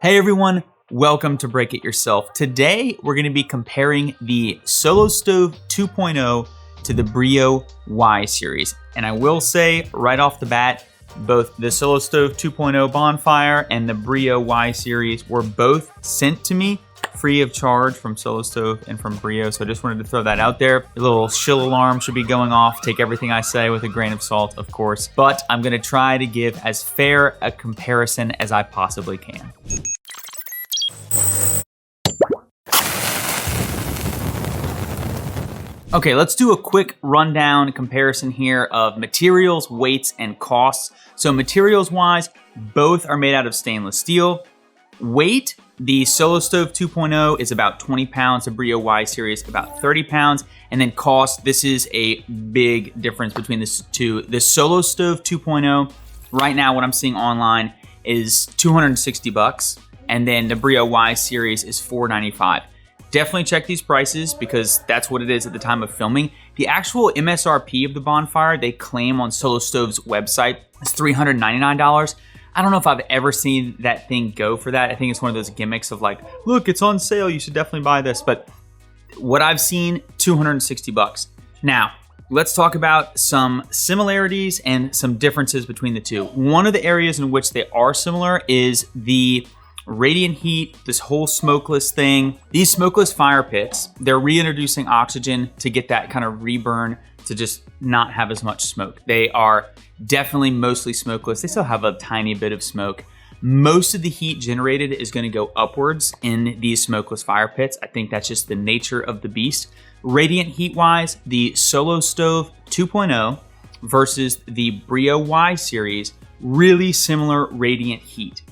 Hey everyone, welcome to Break It Yourself. Today we're going to be comparing the Solo Stove 2.0 to the Breeo Y Series. And I will say right off the bat, both the Solo Stove 2.0 Bonfire and the Breeo Y Series were both sent to me free of charge from Solo Stove and from Breeo. So I just wanted to throw that out there. A little shill alarm should be going off. Take everything I say with a grain of salt, of course. But I'm going to try to give as fair a comparison as I possibly can. Okay, let's do a quick rundown comparison here of materials, weights, and costs. So materials-wise, both are made out of stainless steel. Weight, the Solo Stove 2.0 is about 20 pounds, the Breeo Y Series about 30 pounds. And then cost, this is a big difference between the two. The Solo Stove 2.0, right now what I'm seeing online is $260. And then the Breeo Y Series is $495. Definitely check these prices because that's what it is at the time of filming. The actual MSRP of the Bonfire they claim on Solo Stove's website is $399. I don't know if I've ever seen that thing go for that. I think it's one of those gimmicks of like, look, it's on sale, you should definitely buy this. But what I've seen, $260. Now, let's talk about some similarities and some differences between the two. One of the areas in which they are similar is the radiant heat, this whole smokeless thing. These smokeless fire pits, they're reintroducing oxygen to get that kind of reburn to just not have as much smoke. They are definitely mostly smokeless. They still have a tiny bit of smoke. Most of the heat generated is going to go upwards in these smokeless fire pits. I think that's just the nature of the beast. Radiant heat wise, the Solo Stove 2.0 versus the Breeo Y Series, really similar radiant heat.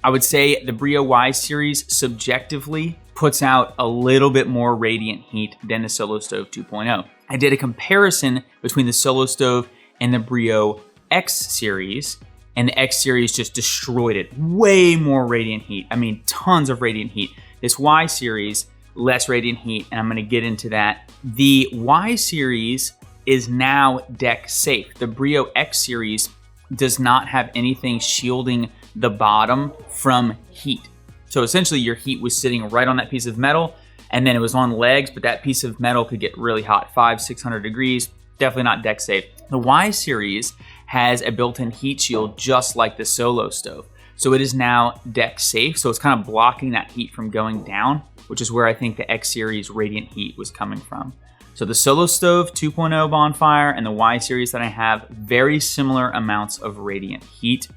I would say the Breeo Y Series subjectively puts out a little bit more radiant heat than the Solo Stove 2.0. I did a comparison between the Solo Stove and the Breeo X Series, and the X Series just destroyed it. Way more radiant heat. I mean, tons of radiant heat. This Y Series, less radiant heat, and I'm gonna get into that. The Y Series is now deck safe. The Breeo X Series does not have anything shielding the bottom from heat. So essentially your heat was sitting right on that piece of metal and then it was on legs, but that piece of metal could get really hot, 500-600 degrees, definitely not deck safe. The Y Series has a built-in heat shield just like the Solo Stove. So it is now deck safe. So it's kind of blocking that heat from going down, which is where I think the X Series radiant heat was coming from. So the Solo Stove 2.0 Bonfire and the Y Series that I have, very similar amounts of radiant heat.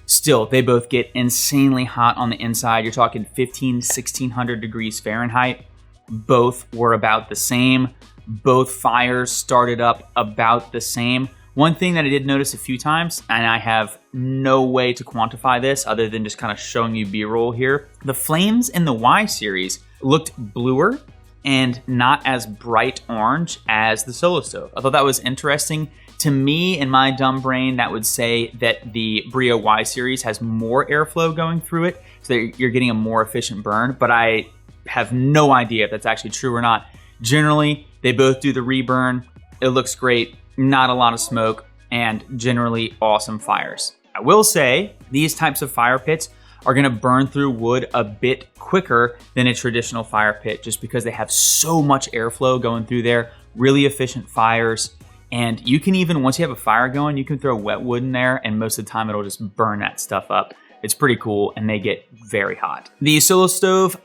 Still, they both get insanely hot on the inside. You're talking 1,600 degrees Fahrenheit. Both were about the same. Both fires started up about the same. One thing that I did notice a few times, and I have no way to quantify this other than just kind of showing you B-roll here. The flames in the Y Series looked bluer and not as bright orange as the Solo Stove. I thought that was interesting. To me, in my dumb brain, that would say that the Breeo Y Series has more airflow going through it, so that you're getting a more efficient burn, but I have no idea if that's actually true or not. Generally, they both do the reburn. It looks great, not a lot of smoke, and generally awesome fires. I will say, these types of fire pits are gonna burn through wood a bit quicker than a traditional fire pit just because they have so much airflow going through there, really efficient fires. And you can even, once you have a fire going, you can throw wet wood in there and most of the time it'll just burn that stuff up. It's pretty cool and they get very hot. The Solo Stove,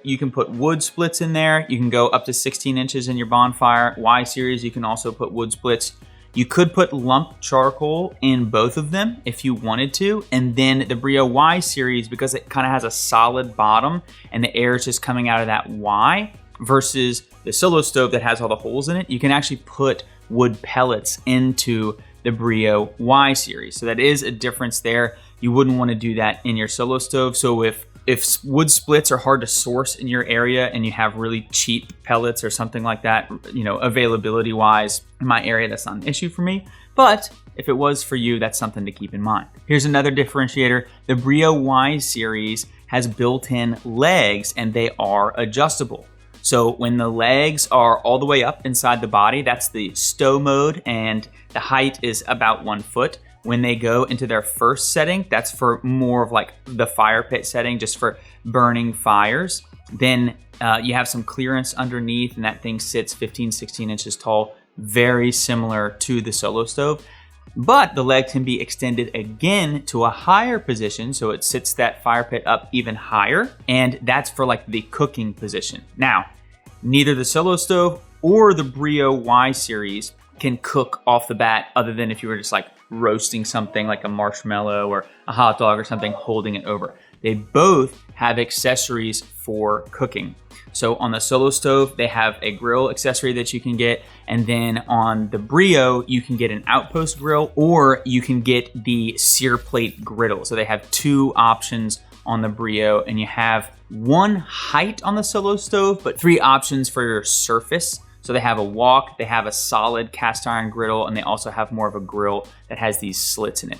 you can put wood splits in there. You can go up to 16 inches in your Bonfire. Y Series, you can also put wood splits. You could put lump charcoal in both of them if you wanted to. And then the Breeo Y Series, because it kind of has a solid bottom and the air is just coming out of that Y, versus the Solo Stove that has all the holes in it, you can actually put wood pellets into the Breeo Y Series. So that is a difference there. You wouldn't want to do that in your Solo Stove. So if wood splits are hard to source in your area and you have really cheap pellets or something like that, you know, availability wise, in my area, that's not an issue for me. But if it was for you, that's something to keep in mind. Here's another differentiator. The Breeo Y Series has built-in legs and they are adjustable. So when the legs are all the way up inside the body, that's the stow mode, and the height is about 1 foot. when they go into their first setting, that's for more of like the fire pit setting, just for burning fires. Then you have some clearance underneath, and that thing sits 15, 16 inches tall, very similar to the solo stove. But the leg can be extended again to a higher position, so it sits that fire pit up even higher, and that's for like the cooking position. Now, neither the solo stove or the Breeo Y Series can cook off the bat, other than if you were just like roasting something like a marshmallow or a hot dog or something, holding it over. They both have accessories for cooking. So on the solo stove, they have a grill accessory that you can get. And then on the Breeo, you can get an outpost grill, or you can get the sear plate griddle. So they have two options on the Breeo, and you have one height on the solo stove, but three options for your surface. So they have a wok, they have a solid cast iron griddle, and they also have more of a grill that has these slits in it.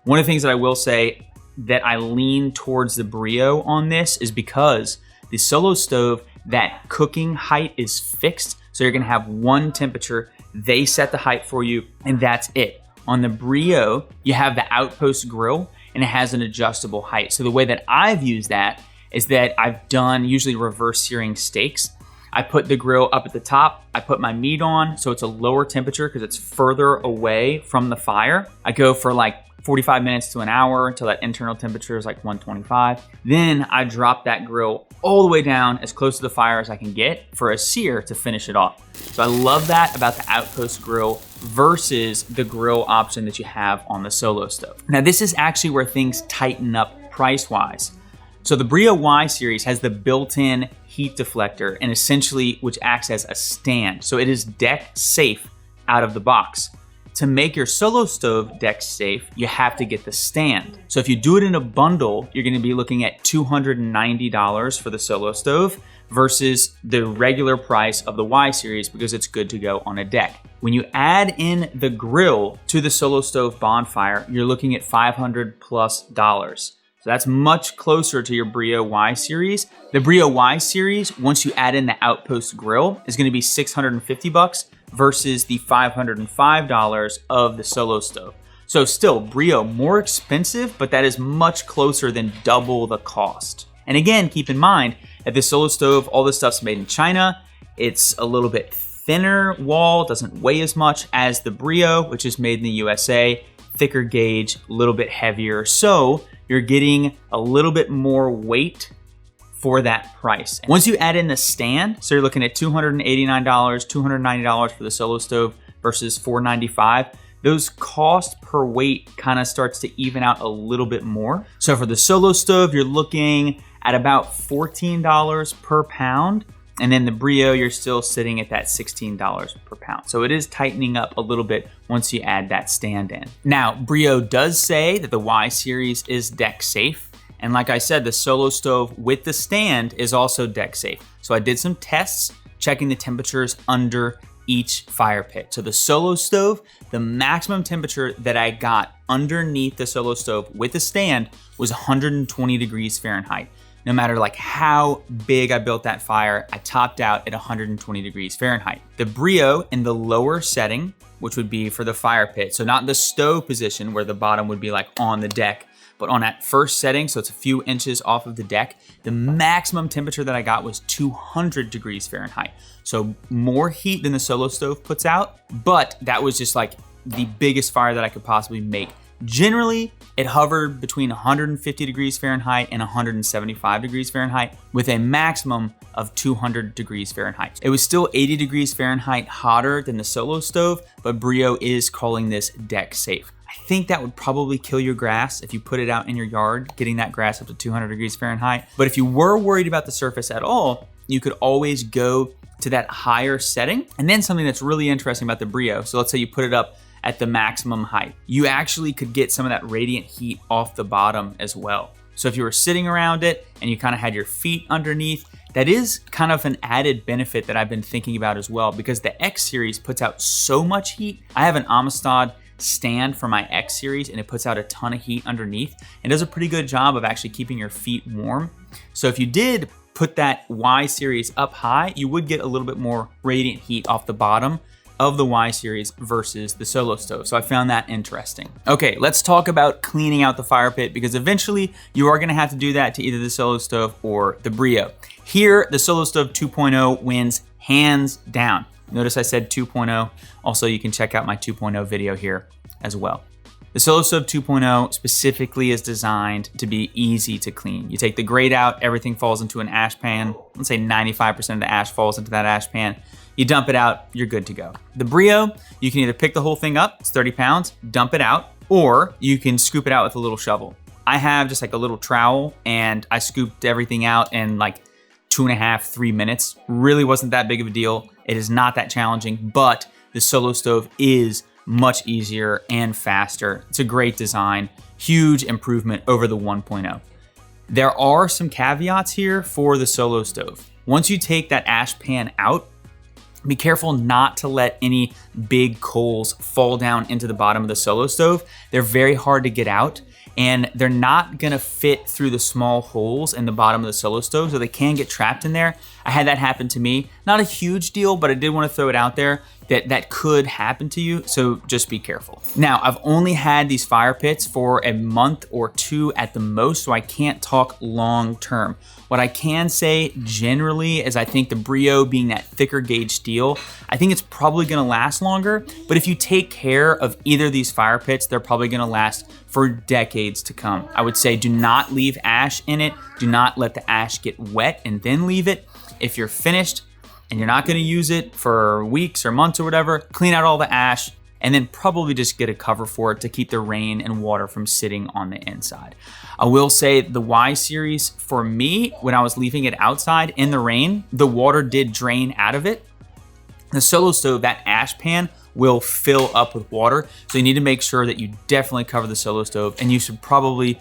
One of the things that I will say that I lean towards the Breeo on this is because the solo stove, that cooking height is fixed. So you're gonna have one temperature, they set the height for you, and that's it. On the Breeo, you have the outpost grill, and it has an adjustable height. So the way that I've used that is that I've done usually reverse searing steaks. I put the grill up at the top, I put my meat on, so it's a lower temperature because it's further away from the fire. I go for like 45 minutes to an hour until that internal temperature is like 125. Then I drop that grill all the way down as close to the fire as I can get for a sear to finish it off. So I love that about the outpost grill versus the grill option that you have on the solo stove. Now this is actually where things tighten up price-wise. So the Breeo Y Series has the built-in heat deflector, and essentially which acts as a stand. So it is deck safe out of the box. To make your solo stove deck safe, you have to get the stand. So if you do it in a bundle, you're gonna be looking at $290 for the solo stove versus the regular price of the Y Series because it's good to go on a deck. When you add in the grill to the solo stove Bonfire, you're looking at $500+. So that's much closer to your Breeo Y Series. The Breeo Y Series, once you add in the outpost grill, is gonna be $650 versus the $505 of the solo stove. So still, Breeo more expensive, but that is much closer than double the cost. And again, keep in mind that the solo stove, all this stuff's made in China. It's a little bit thinner wall, doesn't weigh as much as the Breeo, which is made in the USA, thicker gauge, a little bit heavier. So you're getting a little bit more weight for that price. Once you add in the stand, so you're looking at $289, $290 for the solo stove versus $495. Those cost per weight kind of starts to even out a little bit more. So for the solo stove, you're looking at about $14 per pound. And then the Breeo, you're still sitting at that $16 per pound. So it is tightening up a little bit once you add that stand in. Now, Breeo does say that the Y Series is deck safe. And like I said, the solo stove with the stand is also deck safe. So I did some tests checking the temperatures under each fire pit. So the solo stove, the maximum temperature that I got underneath the solo stove with the stand was 120 degrees Fahrenheit. No matter like how big I built that fire, I topped out at 120 degrees Fahrenheit. The Breeo in the lower setting, which would be for the fire pit, so not the stove position where the bottom would be like on the deck, but on that first setting, so it's a few inches off of the deck, the maximum temperature that I got was 200 degrees Fahrenheit. So more heat than the solo stove puts out, but that was just like the biggest fire that I could possibly make. Generally, it hovered between 150 degrees Fahrenheit and 175 degrees Fahrenheit with a maximum of 200 degrees Fahrenheit. It was still 80 degrees Fahrenheit hotter than the solo stove, but Breeo is calling this deck safe. I think that would probably kill your grass if you put it out in your yard, getting that grass up to 200 degrees Fahrenheit. But if you were worried about the surface at all, you could always go to that higher setting. And then something that's really interesting about the Breeo, so let's say you put it up at the maximum height, you actually could get some of that radiant heat off the bottom as well. So if you were sitting around it and you kind of had your feet underneath, that is kind of an added benefit that I've been thinking about as well, because the X Series puts out so much heat. I have an Amistad stand for my X Series and it puts out a ton of heat underneath and does a pretty good job of actually keeping your feet warm. So if you did put that Y Series up high, you would get a little bit more radiant heat off the bottom of the Y Series versus the Solo Stove. So I found that interesting. Okay, let's talk about cleaning out the fire pit, because eventually you are gonna have to do that to either the Solo Stove or the Breeo. Here, the Solo Stove 2.0 wins hands down. Notice I said 2.0. Also, you can check out my 2.0 video here as well. The Solo Stove 2.0 specifically is designed to be easy to clean. You take the grate out, everything falls into an ash pan. Let's say 95% of the ash falls into that ash pan. You dump it out, you're good to go. The Breeo, you can either pick the whole thing up, it's 30 pounds, dump it out, or you can scoop it out with a little shovel. I have just like a little trowel, and I scooped everything out in like 2.5, 3 minutes. Really wasn't that big of a deal. It is not that challenging, but the Solo Stove is much easier and faster. It's a great design, huge improvement over the 1.0. There are some caveats here for the Solo Stove. Once you take that ash pan out, be careful not to let any big coals fall down into the bottom of the Solo Stove. They're very hard to get out, and they're not gonna fit through the small holes in the bottom of the Solo Stove, so they can get trapped in there. I had that happen to me. Not a huge deal, but I did want to throw it out there that could happen to you, so just be careful. Now, I've only had these fire pits for a month or two at the most, so I can't talk long term. What I can say generally is I think the Breeo, being that thicker gauge steel, I think it's probably gonna last longer, but if you take care of either of these fire pits, they're probably gonna last for decades to come. I would say do not leave ash in it. Do not let the ash get wet and then leave it. If you're finished and you're not gonna use it for weeks or months or whatever, clean out all the ash and then probably just get a cover for it to keep the rain and water from sitting on the inside. I will say the Y Series, for me, when I was leaving it outside in the rain, the water did drain out of it. The Solo Stove, that ash pan will fill up with water. So you need to make sure that you definitely cover the Solo Stove, and you should probably,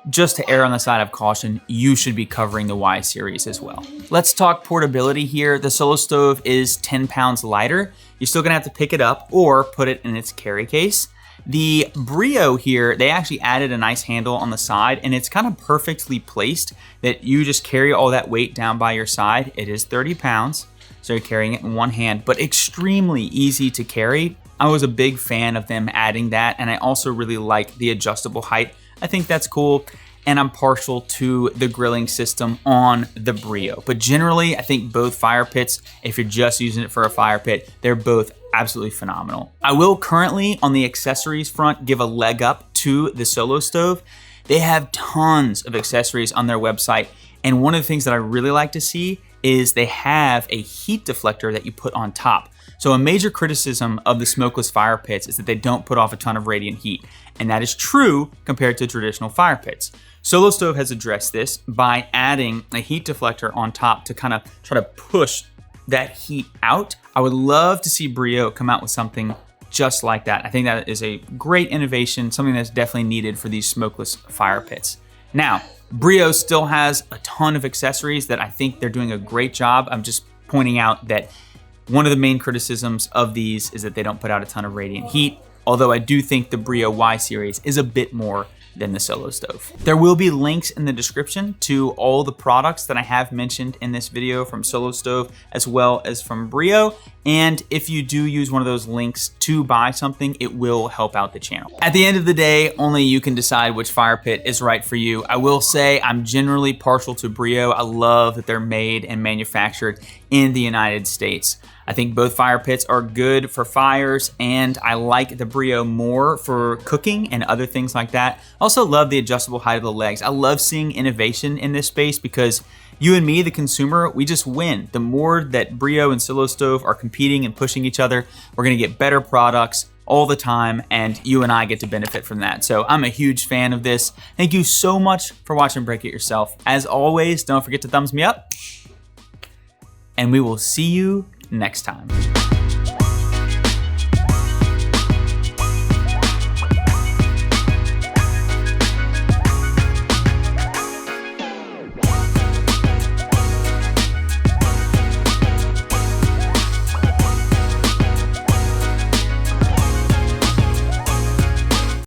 just to err on the side of caution, you should be covering the Y Series as well. Let's talk portability here. The Solo Stove is 10 pounds lighter. You're still gonna have to pick it up or put it in its carry case. The Breeo here, they actually added a nice handle on the side, and it's kind of perfectly placed that you just carry all that weight down by your side. It is 30 pounds, so you're carrying it in one hand, but extremely easy to carry. I was a big fan of them adding that, and I also really like the adjustable height. I think that's cool, and I'm partial to the grilling system on the Breeo. But generally, I think both fire pits, if you're just using it for a fire pit, they're both absolutely phenomenal. I will currently, on the accessories front, give a leg up to the Solo Stove. They have tons of accessories on their website, and one of the things that I really like to see is they have a heat deflector that you put on top. So a major criticism of the smokeless fire pits is that they don't put off a ton of radiant heat, and that is true compared to traditional fire pits. Solo Stove has addressed this by adding a heat deflector on top to kind of try to push that heat out. I would love to see Breeo come out with something just like that. I think that is a great innovation, something that's definitely needed for these smokeless fire pits. Now, Breeo still has a ton of accessories that I think they're doing a great job. I'm just pointing out that one of the main criticisms of these is that they don't put out a ton of radiant heat, although I do think the Breeo Y Series is a bit more than the Solo Stove. There will be links in the description to all the products that I have mentioned in this video from Solo Stove as well as from Breeo. And if you do use one of those links to buy something, it will help out the channel. At the end of the day, only you can decide which fire pit is right for you. I will say I'm generally partial to Breeo. I love that they're made and manufactured in the United States. I think both fire pits are good for fires, and I like the Breeo more for cooking and other things like that. I also love the adjustable height of the legs. I love seeing innovation in this space because you and me, the consumer, we just win. The more that Breeo and Solo Stove are competing and pushing each other, we're gonna get better products all the time, and you and I get to benefit from that. So I'm a huge fan of this. Thank you so much for watching Break It Yourself. As always, don't forget to thumbs me up, and we will see you next time.